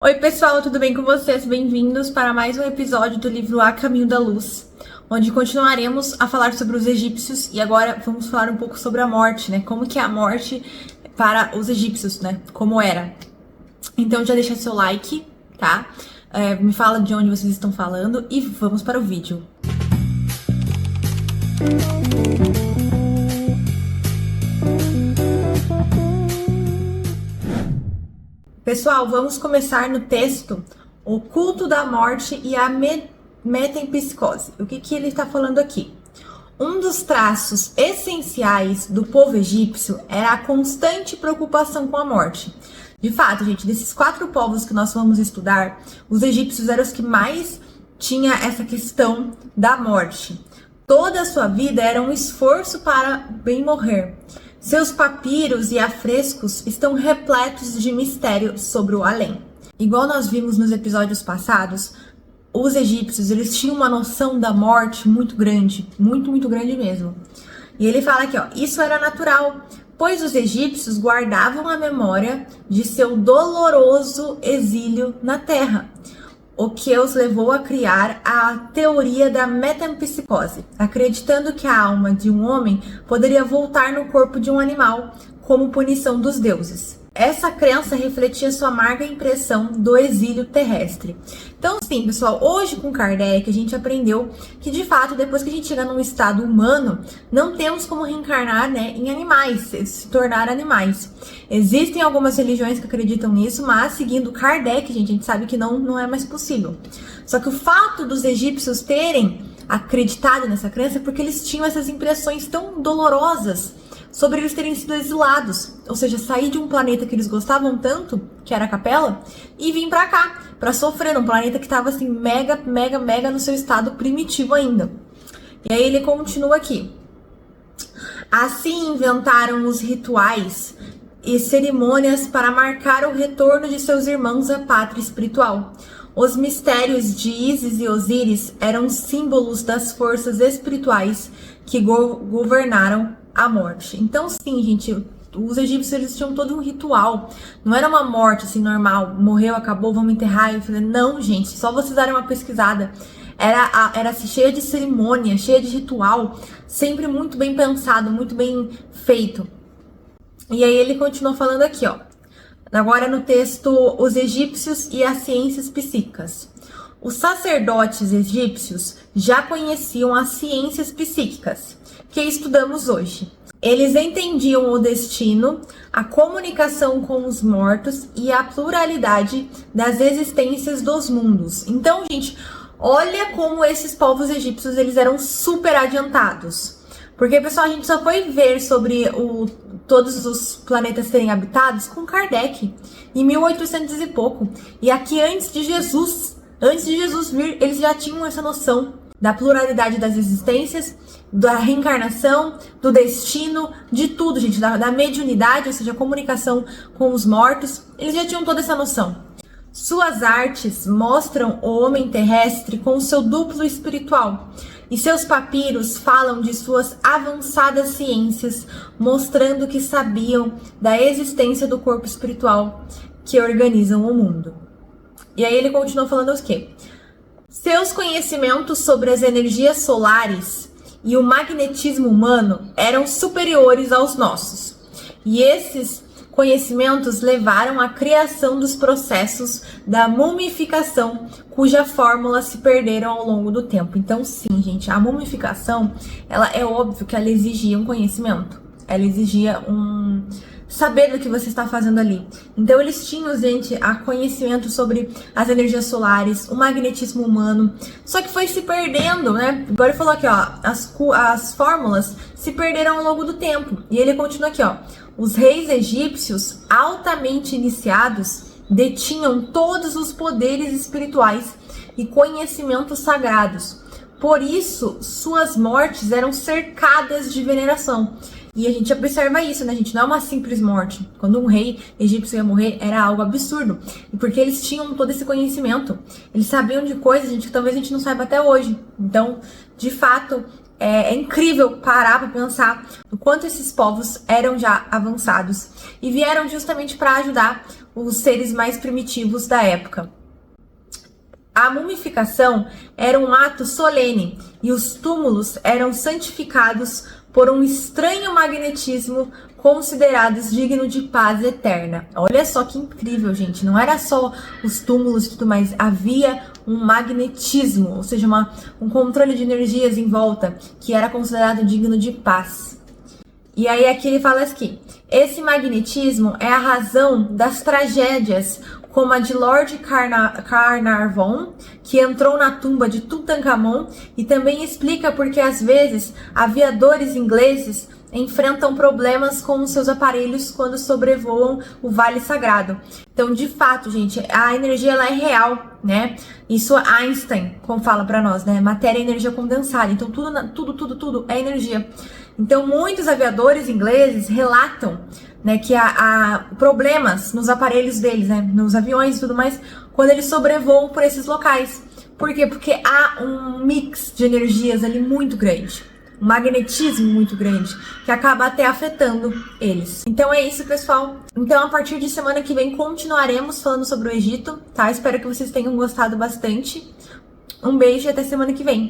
Oi pessoal, tudo bem com vocês? Bem-vindos para mais um episódio do livro A Caminho da Luz, onde continuaremos a falar sobre os egípcios e agora vamos falar um pouco sobre a morte, né? Como que é a morte para os egípcios, né? Como era. Então já deixa seu like, tá? Me fala de onde vocês estão falando e vamos para o vídeo. Pessoal, vamos começar no texto O Culto da Morte e a Metempsicose. O que ele está falando aqui? Um dos traços essenciais do povo egípcio era a constante preocupação com a morte. De fato, gente, desses 4 povos que nós vamos estudar, os egípcios eram os que mais tinham essa questão da morte. Toda a sua vida era um esforço para bem morrer. Seus papiros e afrescos estão repletos de mistério sobre o além. Igual nós vimos nos episódios passados, os egípcios eles tinham uma noção da morte muito grande, muito grande mesmo. E ele fala aqui, ó, isso era natural, pois os egípcios guardavam a memória de seu doloroso exílio na terra, o que os levou a criar a teoria da metempsicose, acreditando que a alma de um homem poderia voltar no corpo de um animal como punição dos deuses. Essa crença refletia sua amarga impressão do exílio terrestre. Então, sim, pessoal, hoje com Kardec a gente aprendeu que, de fato, depois que a gente chega num estado humano, não temos como reencarnar, né, em animais, se tornar animais. Existem algumas religiões que acreditam nisso, mas seguindo Kardec, a gente sabe que não é mais possível. Só que o fato dos egípcios terem acreditado nessa crença é porque eles tinham essas impressões tão dolorosas sobre eles terem sido exilados, ou seja, sair de um planeta que eles gostavam tanto, que era a Capela, e vir pra cá, pra sofrer num planeta que estava assim, mega no seu estado primitivo ainda. E aí ele continua aqui. Assim inventaram os rituais e cerimônias para marcar o retorno de seus irmãos à pátria espiritual. Os mistérios de Ísis e Osíris eram símbolos das forças espirituais que governaram a morte. Então, sim, gente, os egípcios eles tinham todo um ritual. Não era uma morte assim normal, morreu, acabou, vamos enterrar. Eu falei, não, gente, só vocês darem uma pesquisada. Era assim, cheia de cerimônia, cheia de ritual, sempre muito bem pensado, muito bem feito. E aí ele continua falando aqui, ó. Agora no texto Os Egípcios e as Ciências Psíquicas. Os sacerdotes egípcios já conheciam as ciências psíquicas que estudamos hoje. Eles entendiam o destino, a comunicação com os mortos e a pluralidade das existências dos mundos. Então, gente, olha como esses povos egípcios eles eram super adiantados. Porque, pessoal, a gente só foi ver sobre todos os planetas serem habitados com Kardec, em 1800 e pouco. E aqui antes de Jesus vir, eles já tinham essa noção da pluralidade das existências, da reencarnação, do destino, de tudo, gente, da mediunidade, ou seja, a comunicação com os mortos. Eles já tinham toda essa noção. Suas artes mostram o homem terrestre com seu duplo espiritual, e seus papiros falam de suas avançadas ciências, mostrando que sabiam da existência do corpo espiritual que organizam o mundo. E aí ele continua falando o quê? Seus conhecimentos sobre as energias solares e o magnetismo humano eram superiores aos nossos. E esses conhecimentos levaram à criação dos processos da mumificação, cuja fórmula se perderam ao longo do tempo. Então, sim, gente, a mumificação, ela é óbvio que ela exigia um conhecimento. Ela exigia saber do que você está fazendo ali. Então eles tinham, gente, a conhecimento sobre as energias solares, o magnetismo humano, só que foi se perdendo, né? Agora ele falou aqui, ó, as fórmulas se perderam ao longo do tempo. E ele continua aqui, ó, os reis egípcios altamente iniciados detinham todos os poderes espirituais e conhecimentos sagrados. Por isso, suas mortes eram cercadas de veneração. E a gente observa isso, né, gente? Não é uma simples morte. Quando um rei egípcio ia morrer, era algo absurdo. E porque eles tinham todo esse conhecimento. Eles sabiam de coisas, gente, que talvez a gente não saiba até hoje. Então, de fato, é incrível parar para pensar o quanto esses povos eram já avançados e vieram justamente para ajudar os seres mais primitivos da época. A mumificação era um ato solene e os túmulos eram santificados por um estranho magnetismo considerados dignos de paz eterna. Olha só que incrível, gente. Não era só os túmulos e tudo mais, havia um magnetismo, ou seja, um controle de energias em volta que era considerado digno de paz. E aí aqui ele fala assim, esse magnetismo é a razão das tragédias como a de Lord Carnarvon, que entrou na tumba de Tutankhamon, e também explica porque às vezes aviadores ingleses enfrentam problemas com os seus aparelhos quando sobrevoam o Vale Sagrado. Então, de fato, gente, a energia ela é real, né? Isso Einstein, como fala para nós, né? Matéria é energia condensada. Então, tudo é energia. Então, muitos aviadores ingleses relatam, né, que há problemas nos aparelhos deles, né, nos aviões e tudo mais, quando eles sobrevoam por esses locais. Por quê? Porque há um mix de energias ali muito grande, um magnetismo muito grande, que acaba até afetando eles. Então é isso, pessoal. Então, a partir de semana que vem, continuaremos falando sobre o Egito, tá? Espero que vocês tenham gostado bastante. Um beijo e até semana que vem.